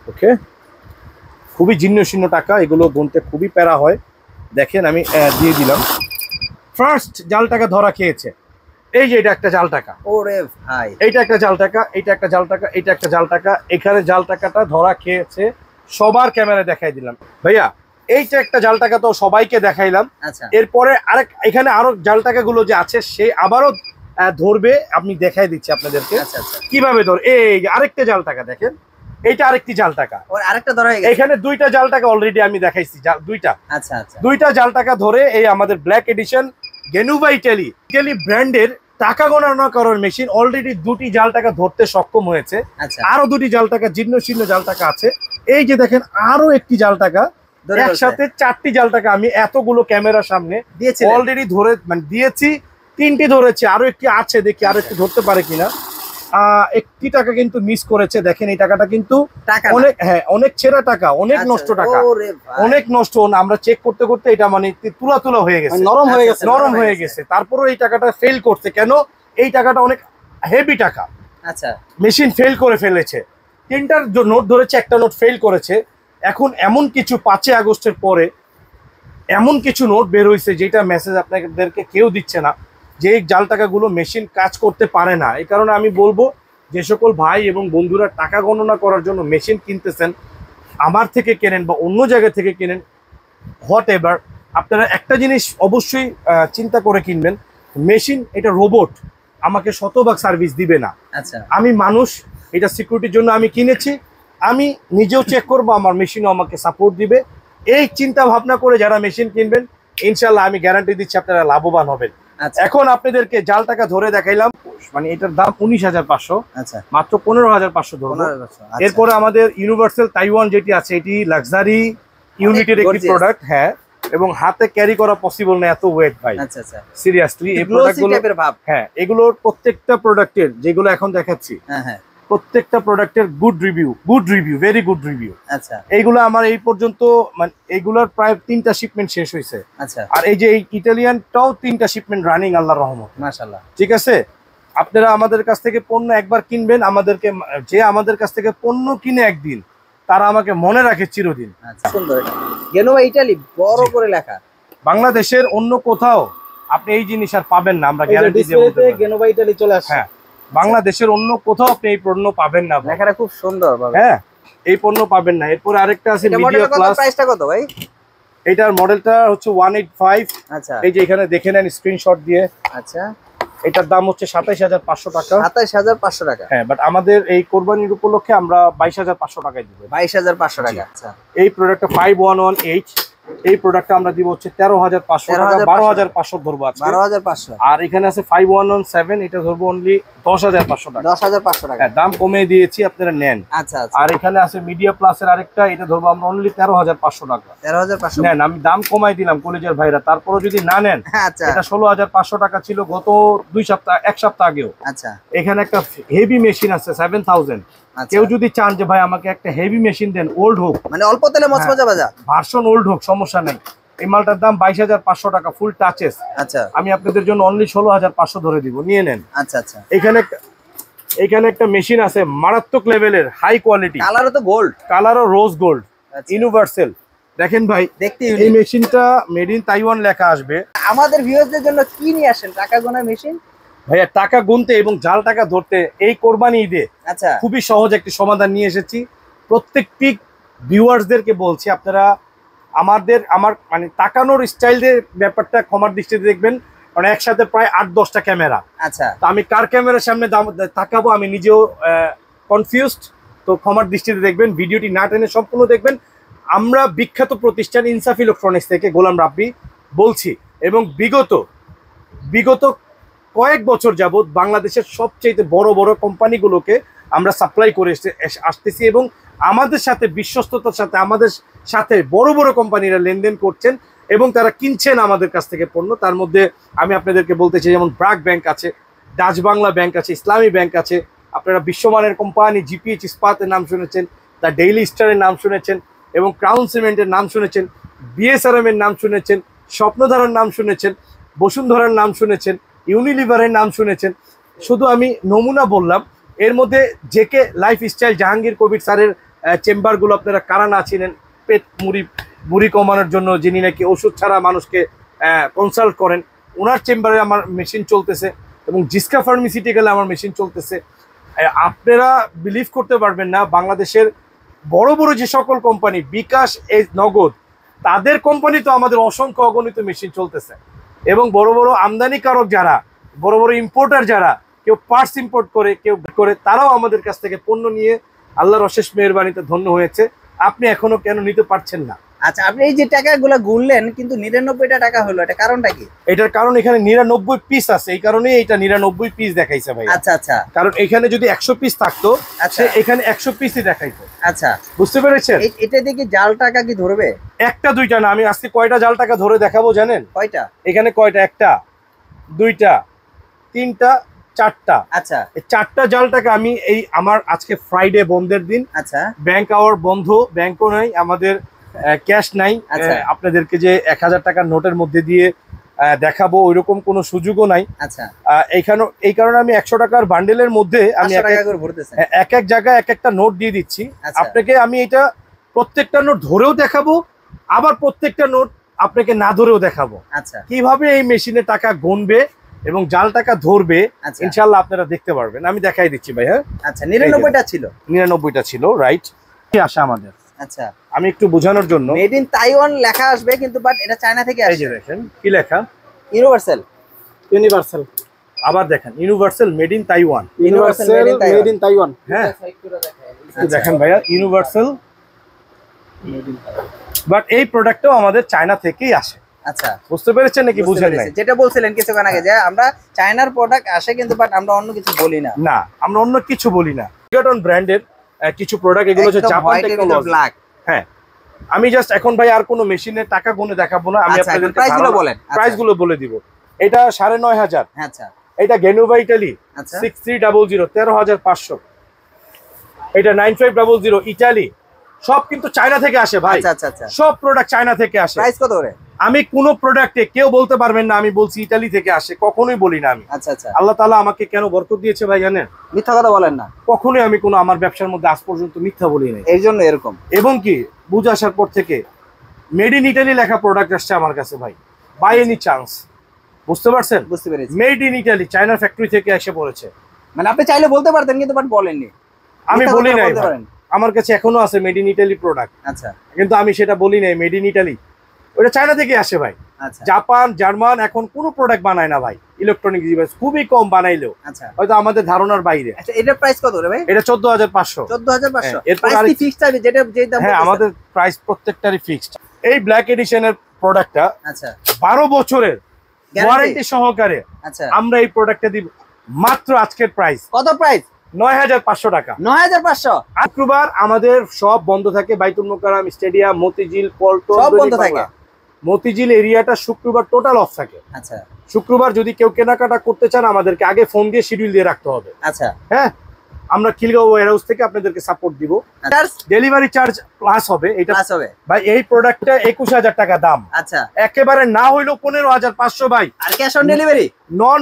ওকে, খুবই জীর্ণ শীর্ণ টাকা, এগুলো গুনতে খুবই প্যারা হয়। দেখেন আমি দিয়ে দিলাম। ফার্স্ট জাল টাকা ধরা খেয়েছে, এই যে এটা একটা জাল টাকা, ওরে ভাই এইটা একটা জাল টাকা, এইটা একটা জাল টাকা, এইটা একটা জাল টাকা। এখানে জাল টাকাটা ধরা খেয়েছে, সবার ক্যামেরায় দেখাই দিলাম ভাইয়া। এইটা একটা জাল টাকা তো সবাইকে দেখাইলাম। আচ্ছা এরপরে আরেক এখানে আরো জাল টাকাগুলো যে আছে সে আবারও ধরবে, আমি দেখাই দিচ্ছি আপনাদেরকে আচ্ছা আচ্ছা কিভাবে ধর। এই যে আরেকটা জাল টাকা দেখেন, এইটা আরেকটি জাল টাকা। ওর আরেকটা ধরা হয়ে গেছে। এখানে দুইটা জাল টাকা অলরেডি আমি দেখাইছি, দুইটা আচ্ছা আচ্ছা দুইটা জাল টাকা ধরে এই আমাদের ব্ল্যাক এডিশন গেনুবা ইটালি ব্র্যান্ডের টাকা গণনা করার মেশিন অলরেডি দুটি জাল টাকা ধরতে সক্ষম হয়েছে। আচ্ছা আরো দুটি জাল টাকা, জীর্ণ শীর্ণ জাল টাকা আছে। এই যে দেখেন আরো একটি জাল টাকা, ধরে একসাথে চারটি জাল টাকা আমি এতগুলো ক্যামেরার সামনে দিয়েছি অলরেডি ধরে মানে দিয়েছি। তিনটি ধরেছি, আরো একটি আছে, দেখি আরো একটি ধরতে পারে কিনা। একটি টাকা কিন্তু মিস করেছে, দেখেন এই টাকাটা কিন্তু টাকা অনেক, হ্যাঁ অনেক ছেঁড়া টাকা, অনেক আচ্ছা, নষ্ট টাকা, ওরে ভাই। অনেক নষ্ট। আমরা চেক করতে করতে এটা মানে তুলা তুলা হয়ে গেছে, নরম হয়ে গেছে। নরম হয়ে গেছে। তারপরে এই টাকাটা ফেল করছে কেন? এই টাকাটা অনেক হেভি টাকা, আচ্ছা মেশিন ফেল করে ফেলেছে। তিনটার নোট ধরেছে, একটা নোট ফেল করেছে। এখন এমন কিছু 5 আগস্টের পরে এমন কিছু নোট বের হয়েছে যেটা মেসেজ আপনাদেরকে কেউ দিচ্ছে না, যে এই জাল টাকাগুলো মেশিন কাজ করতে পারে না। এই কারণে আমি বলবো যে সকল ভাই এবং বন্ধুরা টাকা গণনা করার জন্য মেশিন কিনতেছেন, আমার থেকে কেনেন বা অন্য জায়গা থেকে কেনেন, হোয়াট এভার, আপনারা একটা জিনিস অবশ্যই চিন্তা করে কিনবেন, মেশিন এটা রোবট, আমাকে শতভাগ সার্ভিস দিবে না। আচ্ছা আমি মানুষ, এটা সিকিউরিটির জন্য আমি কিনেছি, আমি নিজেও চেক করবো, আমার মেশিনও আমাকে সাপোর্ট দিবে। এই চিন্তা ভাবনা করে যারা মেশিন কিনবেন, ইনশাল্লাহ আমি গ্যারান্টি দিচ্ছি আপনারা লাভবান হবেন। আচ্ছা এখন আপনাদেরকে জাল টাকা ধরে দেখাইলাম, মানে এটার দাম 19,500, আচ্ছা মাত্র 15,500 ধরবো। 15,500 আচ্ছা। এরপরে আমাদের ইউনিভার্সাল তাইওয়ান যেটি আছে, এটি লাক্সারি ইউনিটের একটি gorgeous। প্রোডাক্ট, হ্যাঁ, এবং হাতে ক্যারি করা পসিবল না, এত ওয়েট ভাই, আচ্ছা আচ্ছা সিরিয়াসলি। এই গ্লোসি প্রোডাক্টগুলো, টাইপের ভাব। হ্যাঁ, এগুলোর প্রত্যেকটা প্রোডাক্টের যেগুলো এখন দেখাচ্ছি, হ্যাঁ হ্যাঁ প্রত্যেকটা প্রোডাক্টের good review, very good review. আচ্ছা এইগুলো আমার এই পর্যন্ত মানে এইগুলোর প্রায় 3টা শিপমেন্ট শেষ হয়েছে। আচ্ছা আর এই যে এই ইটালিয়ানটাও 3টা শিপমেন্ট রানিং, আল্লাহর রহমত। মাশাআল্লাহ ঠিক আছে, আপনারা আমাদের কাছ থেকে পণ্য একবার কিনবেন, আমাদেরকে যে আমাদের কাছ থেকে পণ্য কিনে একদিন, তারা আমাকে মনে রাখে চিরদিন। আচ্ছা সুন্দর। এটা গেনোভা ইটালি বড় জি। করে লেখা। বাংলাদেশের অন্য কোথাও আপনি এই জিনিস আর পাবেন না, আমরা গ্যারান্টি দিয়ে বলতে ডিসপ্লেতে পারি। গেনোভা ইটালি চলে আসছে। হ্যাঁ, বাংলাদেশের অন্য কোথাও আপনি এই পণ্য পাবেন না ভাই। লেখাটা খুব সুন্দর ভাবে। হ্যাঁ, এই পণ্য পাবেন না। এরপরে আরেকটা আছে এটা মিডিয়া মডেল কত, প্লাস, প্রাইসটা কত ভাই? এটার মডেলটা হচ্ছে 185। আচ্ছা এই যে এখানে দেখে নেন স্ক্রিনশট দিয়ে, আচ্ছা এটার দাম হচ্ছে 27,500 টাকা। 27,500 টাকা। হ্যাঁ, বাট আমাদের এই কোরবানির উপলক্ষে আমরা 22,500 টাকায় দিব। 22,500 টাকা। আচ্ছা এই প্রোডাক্টটা 5118, এই প্রোডাক্টটা আমরা দিব হচ্ছে 13,500 টাকা, 12,500 ধরবো আজকে। 12,500 আর এখানে আছে 5117, এটা ধরবো অনলি 10,500 টাকা। 10,500 টাকা। হ্যাঁ, দাম কমিয়ে দিয়েছি, আপনারা নেন। আচ্ছা আচ্ছা আর এখানে আছে মিডিয়া প্লাসের আরেকটা, এটা ধরবো আমরা অনলি 13,500 টাকা। 13,500। নেন, আমি দাম কমাই দিলাম কলেজের ভাইরা, তারপরে যদি না নেন, আচ্ছা এটা 16,500 টাকা ছিল গত 1 সপ্তাহ আগেও। আচ্ছা এখানে একটা হেভি মেশিন আছে 7,000। আচ্ছা কেউ যদি চান যে ভাই আমাকে একটা হেভি মেশিন দেন, ওল্ড হোক, মানে অল্প তেলে মচমচা ভাজা। ভার্সন ওল্ড হোক, সমস্যা নেই, এই মালটার দাম 22,500 টাকা, ফুল টাচেস। আচ্ছা আমি আপনাদের জন্য অনলি 16,500 ধরে দিব, নিয়ে নেন। আচ্ছা আচ্ছা এখানে একটা মেশিন আছে মারাত্মক লেভেলের, হাই কোয়ালিটি, কালারও তো গোল্ড। কালারও রোজ গোল্ড, আচ্ছা। ইউনিভার্সাল। দেখেন ভাই, দেখতে এই ইউনিক। মেশিনটা মেড ইন তাইওয়ান লেখা আসবে। আমাদের ভিউয়ারদের জন্য কি নিয়ে আসেন? টাকা গোনা মেশিন। ভাইয়া, টাকা গুনতে এবং জাল টাকা ধরতে এই কোরবানি ঈদে আচ্ছা খুবই সহজ একটি সমাধান নিয়ে এসেছি। প্রত্যেকটি ভিউয়ার্সদেরকে বলছি, আপনারা আমার মানে তাকানোর স্টাইলের ব্যাপারটা ক্ষমার দৃষ্টিতে দেখবেন, কারণ একসাথে প্রায় 8-10টা ক্যামেরা। আচ্ছা তো আমি কার ক্যামেরার সামনে তাকাবো আমি নিজেও কনফিউজড, তো ক্ষমার দৃষ্টিতে দেখবেন, ভিডিওটি না টেনে সম্পূর্ণ দেখবেন। আমরা বিখ্যাত প্রতিষ্ঠান ইনসাফ ইলেকট্রনিক্স থেকে গোলাম রাব্বি বলছি, এবং বিগত কয়েক বছর যাবৎ বাংলাদেশের সবচেয়ে বড় বড় কোম্পানিগুলোকে আমরা সাপ্লাই করে আসতেছি, এবং আমাদের সাথে বিশ্বস্ততার সাথে আমাদের সাথে বড় বড় কোম্পানিরা লেনদেন করছেন এবং তারা কিনছেন আমাদের কাছ থেকে পণ্য। তার মধ্যে আমি আপনাদেরকে বলতে চাই, যেমন ব্র্যাক ব্যাংক আছে, ডাচ বাংলা ব্যাংক আছে, ইসলামী ব্যাংক আছে, আপনারা বিশ্বমানের কোম্পানি জিপিএইচ ইস্পাতের নাম শুনেছেন, দ্য ডেইলি স্টারের নাম শুনেছেন, এবং ক্রাউন সিমেন্টের নাম শুনেছেন, বিএসআরএম এর নাম শুনেছেন, স্বপ্নধারার নাম শুনেছেন, বসুন্ধরার নাম শুনেছেন, ইউনিলিভারের নাম শুনেছেন। শুধু আমি নমুনা বললাম, এর মধ্যে জেকে লাইফস্টাইল জাহাঙ্গীর কবির স্যারের চেম্বারগুলো আপনারা কারা না চিনেন, পেট মুড়ি কমানোর জন্য যিনি নাকি ওষুধ ছাড়া মানুষকে কনসাল্ট করেন, ওনার চেম্বারে আমার মেশিন চলতেছে এবং জিসকা ফার্মাসিউটিক্যালে আমার মেশিন চলতেছে। আপনারা বিলিভ করতে পারবেন না, বাংলাদেশের বড় বড় যে সকল কোম্পানি, বিকাশ, নগদ, তাদের কোম্পানি তো আমাদের অসংখ্য অগণিত মেশিন চলতেছে। এবং বড় বড় আমদানিকারক যারা, বড় বড় ইম্পোর্টার যারা, কেউ পার্টস ইম্পোর্ট করে, কেউ করে, তারাও আমাদের কাছ থেকে পণ্য নিয়ে আল্লাহর অশেষ মেহেরবানিতে ধন্য হয়েছে। আপনি এখনো কেন নিতে পারছেন না? আচ্ছা, আপনি এই যে টাকাগুলো গুনলেন কিন্তু 99টা টাকা হলো, এটা কারণটা কি? এটার কারণ এখানে 99 পিস আছে, এই কারণে এটা 99 পিস দেখাইছে ভাই। আচ্ছা আচ্ছা, কারণ এখানে যদি 100 পিস থাকতো, আচ্ছা, এখানে 100 পিসই দেখাইতো। আচ্ছা, বুঝতে পেরেছেন? এটা দেখি জাল টাকা কি ধরবে? একটা দুইটা না, আমি আজকে কয়টা জাল টাকা ধরে দেখাবো জানেন? কয়টা? এখানে কয়টা? একটা, দুইটা, তিনটা, চারটা। আচ্ছা, এই চারটা জাল টাকা আমি এই আমার আজকে ফ্রাইডে বন্ধের দিন, আচ্ছা, ব্যাংক আওয়ার বন্ধ, ব্যাংকও নাই, আমাদের ক্যাশ নাই, আচ্ছা, আপনাদেরকে যে 1000 টাকার নোটের মধ্যে দিয়ে দেখাবো ওইরকম কোনো সুযোগও নাই। আচ্ছা, এই কারণে আমি 100 টাকার বান্ডেলের মধ্যে আমি এক এক জায়গায় এক একটা নোট দিয়ে দিচ্ছি আপনাকে। আমি এটা প্রত্যেকটা নোট ধরেও দেখাবো, আবার প্রত্যেকটা নোট আপনাকে না ধরেও দেখাবো। আচ্ছা, কিভাবে এই মেশিনে টাকা গুনবে এবং জাল টাকা ধরবে ইনশাআল্লাহ আপনারা দেখতে পারবেন। আমি দেখাই দিচ্ছি ভাই। হ্যাঁ, আচ্ছা, 99টা ছিল, 99টা ছিল, রাইট। কি আসা আমাদের? আচ্ছা, আমি একটু বোঝানোর জন্য, মেড ইন তাইওয়ান লেখা আসবে কিন্তু বাট এটা চায়না থেকে আসে। এই যে দেখেন কি লেখা, ইউনিভার্সাল। ইউনিভার্সাল, আবার দেখেন universal made in Taiwan. Universal made in Taiwan. হ্যাঁ, দেখেন ভাইয়া, ইউনিভার্সাল, বাট এই প্রোডাক্টটাও আমাদের চায়না থেকেই আসে। আচ্ছা, বুঝতে পেরেছেন নাকি বুঝেন নাই? যেটা বলছিলেন কিছুক্ষণ আগে যে আমরা চায়নার প্রোডাক্ট আসে কিন্তু বাট আমরা অন্য কিছু বলি না। না, আমরা অন্য কিছু বলি না। বিগাটন ব্র্যান্ডের কিছু প্রোডাক্ট, এগুলো হচ্ছে জাপান টেকনোলজি। হ্যাঁ, আমি জাস্ট এখন ভাই আর কোনো মেশিনের টাকা গুনে দেখাবো না, আমি আপনাদের প্রাইসগুলো বলেন, প্রাইসগুলো বলে দিব। এটা 9500। আচ্ছা, এটা গেনুভা ইটালি 6300, 13500। এটা 9500 ইটালি, সব কিন্তু চায়না থেকে আসে ভাই। আচ্ছা আচ্ছা, সব প্রোডাক্ট চায়না থেকে আসে। প্রাইস কত করে? আমি কোনো প্রোডাক্টে কেউ বলতে পারবেন না আমি বলছি ইতালি থেকে আসে, কখনোই বলি না আমি। আচ্ছা আচ্ছা, আল্লাহ তাআলা আমাকে কেন বরকত দিয়েছে ভাই জানেন? মিথ্যা কথা বলেন না। কখনোই আমি কোনো আমার ব্যবসার মধ্যে আজ পর্যন্ত মিথ্যা বলি নাই, এর জন্য এরকম। এবং কি বুঝে আসার পর থেকে মেড ইন ইটালি লেখা প্রোডাক্ট আসছে আমার কাছে ভাই, বাই এনি চান্স। বুঝতে পারছেন? বুঝতে পেরেছি। মেড ইন ইটালি, চায়নার ফ্যাক্টরি থেকে এসে পড়েছে। মানে আপনি চাইলে বলতে পারতেন কিন্তু বাট বলেননি। আমি বলি নাই, আমার কাছে এখনো আছে মেড ইন ইটালি প্রোডাক্ট। আচ্ছা, কিন্তু আমি সেটা বলি নাই মেড ইন ইটালি, ওটা চায়না থেকে আসে ভাই। আচ্ছা, জাপান, জার্মান এখন কোনো প্রোডাক্ট বানায় না ভাই, ইলেকট্রনিক ডিভাইস খুবই কম বানাইলেও, আচ্ছা, হয়তো আমাদের ধারণার বাইরে। আচ্ছা, এটার প্রাইস কত রে ভাই? এটা 14500। 14500 এরপর প্রাইস কি ফিক্সড আছে? যেটা যে দাম, হ্যাঁ, আমাদের প্রাইস প্রত্যেকটারই ফিক্সড। এই ব্ল্যাক এডিশনের প্রোডাক্টটা আচ্ছা 12 বছরের ওয়ারেন্টি সহকারে আচ্ছা আমরা এই প্রোডাক্টটা দিব মাত্র আজকের প্রাইস। কত প্রাইস? 9500 টাকা। 9500। শুক্রবার আমাদের সব বন্ধ থাকে, বাইতুল মোকাররম, স্টেডিয়াম, মতিঝিল, পল্টন সব বন্ধ থাকে। মতিঝিল এরিয়াটা শুক্রবার টোটাল অফ থাকে। আচ্ছা, শুক্রবার যদি কেউ কেনাকাটা করতে চান আমাদেরকে আগে ফোন দিয়ে শিডিউল দিয়ে রাখতে হবে। আচ্ছা, হ্যাঁ, আমরা খিলগাঁও ওয়্যারহাউস থেকে আপনাদেরকে সাপোর্ট দিব। ডেলিভারি চার্জ প্লাস হবে। এটা প্লাস হবে ভাই, এই প্রোডাক্টটা 21000 টাকা দাম। আচ্ছা, একেবারে না হইলো 15500 ভাই। আর cash on delivery? Non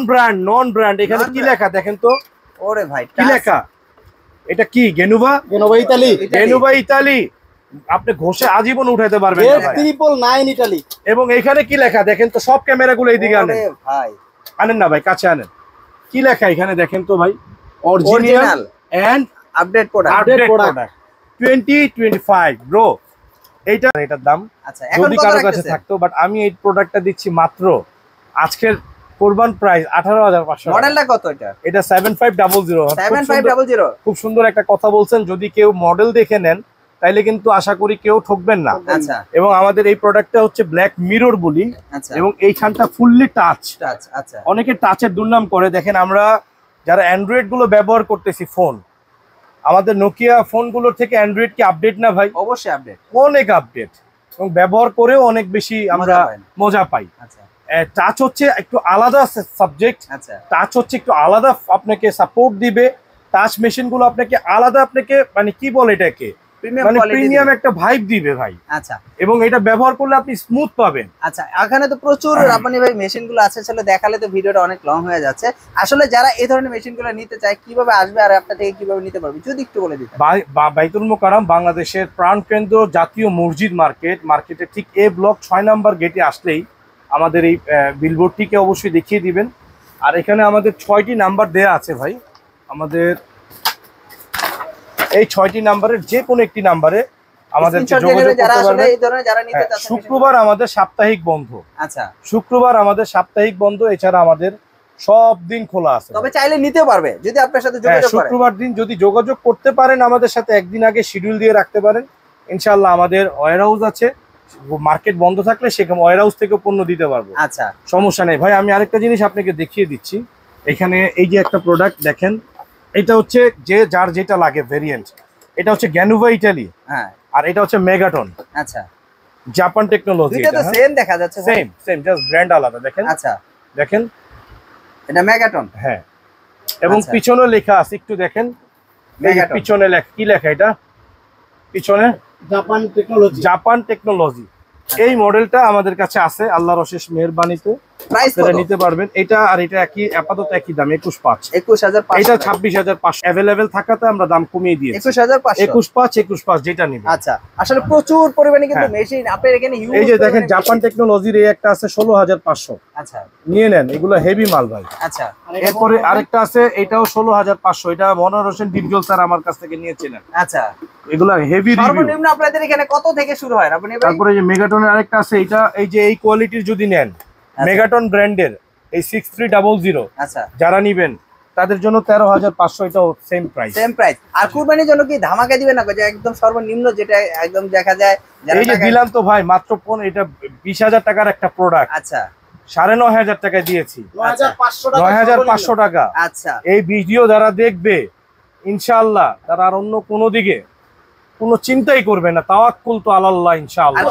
brand. এখানে কি লেখা দেখেন তো? ওরে ভাই, কি লেখা? এটা কি? গেনুভা ইতালি। গেনুভা ইতালি, আপনি ঘষে আজীবন উঠাতে পারবেন না ভাই। 999 ইতালি। এবং এখানে কি লেখা দেখেন তো? সব ক্যামেরাগুলো এইদিকে আনেন। ওরে ভাই, আনেন না ভাই, কাছে আনেন। কি লেখা এখানে দেখেন তো ভাই? Original and update product. 2025 bro. এটার দাম আচ্ছা, এখন যদি কত কারো কাছে রাখতেছে? থাকতো, বাট আমি এই প্রোডাক্টটা দিচ্ছি মাত্র আজকের কোরবান প্রাইস 18500। মডেলটা কত এটা? এটা 7500। 7500। খুব সুন্দর একটা কথা বলছেন, যদি কেউ মডেল দেখে নেন তাইলে কিন্তু আশা করি কেউ ঠকবেন না। আচ্ছা, এবং আমাদের এই প্রোডাক্টটা হচ্ছে ব্ল্যাক মিরর বলি। আচ্ছা, এবং এইখানটা ফুললি টাচ। আচ্ছা, অনেকে টাচের দুর্নাম করে। দেখেন, আমরা যারা অ্যান্ড্রয়েড গুলো ব্যবহার করতেছি ফোন, আমাদের নোকিয়া ফোনগুলোর থেকে অ্যান্ড্রয়েড কি আপডেট না ভাই? অবশ্যই আপডেট, অনেক আপডেট, এবং ব্যবহার করেও অনেক বেশি আমরা মজা পাই। আচ্ছা, টাচ হচ্ছে একটু আলাদা সাবজেক্ট। আচ্ছা, টাচ হচ্ছে একটু আলাদা, আপনাকে সাপোর্ট দিবে। টাচ মেশিন গুলো আপনাকে আলাদা, আপনাকে মানে কি বলে এটাকে, প্রিমিয়াম মানে কোয়ালিটি প্রিমিয়াম একটা ভাইব দিবে ভাই, আচ্ছা এবং এটা ব্যবহার করলে আপনি স্মুথ পাবেন। আচ্ছা, এখানে তো প্রচুর রাব্বানি ভাই মেশিনগুলো আছে, আসলে দেখালে তো ভিডিওটা অনেক লং হয়ে যাচ্ছে। আসলে যারা এই ধরনের মেশিনগুলো নিতে চায় কিভাবে আসবে আর আপনার থেকে কিভাবে নিতে পারবে যদি একটু বলে দিতেন। বাইতুল মোকাররম বাংলাদেশের প্রাণকেন্দ্র জাতীয় মসজিদ মার্কেটের ঠিক এ ব্লক 6 নাম্বার গেটে আসলেই আমাদের এই বিলবোর্ডটিকে অবশ্যই দেখিয়ে দিবেন। আর এখানে আমাদের 6টি নাম্বার দেয়া আছে ভাই, আমাদের এই 6টি নাম্বারের যে কোনো একটি নাম্বারে আমাদের শুক্রবার আমাদের সাপ্তাহিক বন্ধ। আচ্ছা, শুক্রবার আমাদের সাপ্তাহিক বন্ধ, এছাড়া আমাদের সব দিন খোলা আছে। তবে চাইলে নিতে পারবে যদি আপনার সাথে যোগাযোগ করে। শুক্রবার দিন যদি যোগাযোগ করতে পারেন আমাদের সাথে, একদিন আগে শিডিউল দিয়ে রাখতে পারেন, ইনশাআল্লাহ আমাদের ওয়্যার হাউস আছে, মার্কেট বন্ধ থাকলে সেখানে ওয়্যার হাউস থেকে পণ্য দিতে পারবো। আচ্ছা, সমস্যা নেই ভাই। আমি আরেকটা জিনিস আপনাকে দেখিয়ে দিচ্ছি, এখানে এই যে একটা প্রোডাক্ট দেখেন, এটা হচ্ছে যে যার যেটা লাগে ভেরিয়েন্ট। এটা হচ্ছে গ্যানুভা ইটালি, হ্যাঁ, আর এটা হচ্ছে মেগাটন আচ্ছা, জাপান টেকনোলজি। এটা তো সেম দেখা যাচ্ছে, সেম জাস্ট ব্র্যান্ড আলাদা। দেখেন, আচ্ছা দেখেন এটা মেগাটন, হ্যাঁ, এবং আচ্ছা। পিছনে লেখা আছে, একটু দেখেন মেগাটন। পিছনে কি লেখা, এটা পিছনে জাপান টেকনোলজি। এই মডেলটা আমাদের কাছে আছে আল্লাহর অশেষ মেহেরবানিতে, প্রাইস আপনারা কত? নিতে পারবেন। এটা আর এটা একই, আপাতত একই দাম 21,500। 21,500, এটা 26,500 অ্যাভেলেবেল থাকাতে আমরা দাম কমিয়ে দিয়েছি 21,500, 21,500 যেটা নিবে। আচ্ছা, আসলে প্রচুর পরিমাণে কিন্তু হ্যাঁ। মেশিন আপনার এখানে ইউজ। এই যে দেখেন জাপান টেকনোলজির এই একটা আছে 16,500, আচ্ছা নিয়ে নেন, এগুলো হেভি মাল ভাই। আচ্ছা, এরপরে আরেকটা আছে, এটাও 16,500, এটা মনোহর হোসেন ডিপজল স্যার আমার কাছ থেকে নিয়েছিলেন। আচ্ছা, এগুলো হেভি রিভিউ। সর্বনিম্ন আপনাদের এখানে কত থেকে শুরু হয় আপনি ভাই? তারপরে যে মেগাটনের আরেকটা আছে, এটা এই যে এই কোয়ালিটির যদি নেন, মেগাটন ব্র্যান্ডের এই 6300, আচ্ছা, যারা নিবেন তাদের জন্য 13,500, এটাও সেম প্রাইস। Same price. আর কুরবানির জন্য কি ধামাকা দিবেন না, যে একদম সর্বনিম্ন যেটা একদম দেখা যায় যারা এই যে টাকা- দিলাম তো ভাই মাত্র এটা 20,000 টাকার একটা প্রোডাক্ট, আচ্ছা 9,500 টাকায় দিয়েছি, 9,500 টাকা। আচ্ছা, এই ভিডিও যারা দেখবে ইনশাআল্লাহ তারা আর অন্য কোনো দিকে কোনো চিন্তাই করবে না, তাওয়াক্কুল তো আলাল্লাহ আর ইনশাআল্লাহ।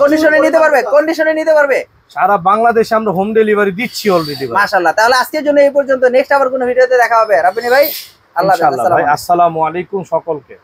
কন্ডিশনে নিতে পারবে সারা বাংলাদেশে আমরা হোম ডেলিভারি দিচ্ছি অলরেডি। মাশাআল্লাহ। তাহলে আজকের জন্য এই পর্যন্ত, নেক্সট আবার কোনো ভিডিওতে দেখা হবে রাব্বানি ভাই। আল্লাহ হাফেজ, ইনশাআল্লাহ ভাই। আসসালামু আলাইকুম সকলকে।